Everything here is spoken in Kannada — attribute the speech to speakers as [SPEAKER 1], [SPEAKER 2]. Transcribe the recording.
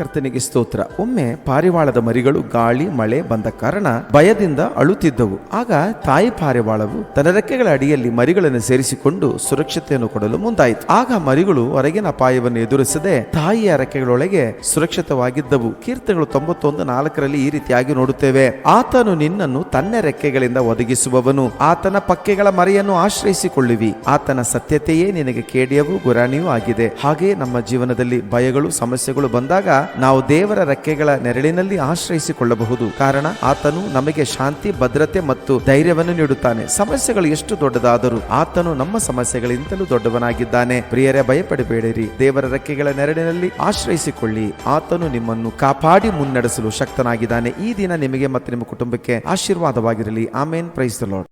[SPEAKER 1] ಕರ್ತನಿಗೆ ಸ್ತೋತ್ರ. ಒಮ್ಮೆ ಪಾರಿವಾಳದ ಮರಿಗಳು ಗಾಳಿ ಮಳೆ ಬಂದ ಕಾರಣ ಭಯದಿಂದ ಅಳುತ್ತಿದ್ದವು. ಆಗ ತಾಯಿ ಪಾರಿವಾಳವು ತನ್ನ ರೆಕ್ಕೆಗಳ ಅಡಿಯಲ್ಲಿ ಮರಿಗಳನ್ನು ಸೇರಿಸಿಕೊಂಡು ಸುರಕ್ಷತೆಯನ್ನು ಕೊಡಲು ಮುಂದಾಯಿತು. ಆಗ ಮರಿಗಳು ಹೊರಗಿನ ಅಪಾಯವನ್ನು ಎದುರಿಸದೆ ತಾಯಿಯ ರೆಕ್ಕೆಗಳೊಳಗೆ ಸುರಕ್ಷಿತವಾಗಿದ್ದವು. ಕೀರ್ತನೆಗಳು 91:4 ಈ ರೀತಿಯಾಗಿ ನೋಡುತ್ತೇವೆ. ಆತನು ನಿನ್ನನ್ನು ತನ್ನ ರೆಕ್ಕೆಗಳಿಂದ ಒದಗಿಸುವವನು, ಆತನ ಪಕ್ಕೆಗಳ ಮರೆಯನ್ನು ಆಶ್ರಯಿಸಿಕೊಳ್ಳುವಿ. ಆತನ ಸತ್ಯತೆಯೇ ನಿನಗೆ ಕೇಡಿಯವೂ ಗುರಾಣಿಯೂ ಆಗಿದೆ. ಹಾಗೆ ನಮ್ಮ ಜೀವನದಲ್ಲಿ ಭಯಗಳು ಸಮಸ್ಯೆಗಳು ಬಂದಾಗ ನಾವು ದೇವರ ರೆಕ್ಕೆಗಳ ನೆರಳಿನಲ್ಲಿ ಆಶ್ರಯಿಸಿಕೊಳ್ಳಬಹುದು. ಕಾರಣ ಆತನು ನಮಗೆ ಶಾಂತಿ, ಭದ್ರತೆ ಮತ್ತು ಧೈರ್ಯವನ್ನು ನೀಡುತ್ತಾನೆ. ಸಮಸ್ಯೆಗಳು ಎಷ್ಟು ದೊಡ್ಡದಾದರೂ ಆತನು ನಮ್ಮ ಸಮಸ್ಯೆಗಳಿಂದಲೂ ದೊಡ್ಡವನಾಗಿದ್ದಾನೆ. ಪ್ರಿಯರೇ, ಭಯಪಡಬೇಡಿರಿ, ದೇವರ ರೆಕ್ಕೆಗಳ ನೆರಳಿನಲ್ಲಿ ಆಶ್ರಯಿಸಿಕೊಳ್ಳಿ. ಆತನು ನಿಮ್ಮನ್ನು ಕಾಪಾಡಿ ಮುನ್ನಡೆಸಲು ಶಕ್ತನಾಗಿದ್ದಾನೆ. ಈ ದಿನ ನಿಮಗೆ ಮತ್ತು ನಿಮ್ಮ ಕುಟುಂಬಕ್ಕೆ ಆಶೀರ್ವಾದವಾಗಿರಲಿ. ಆಮೇನ್. Praise the lord.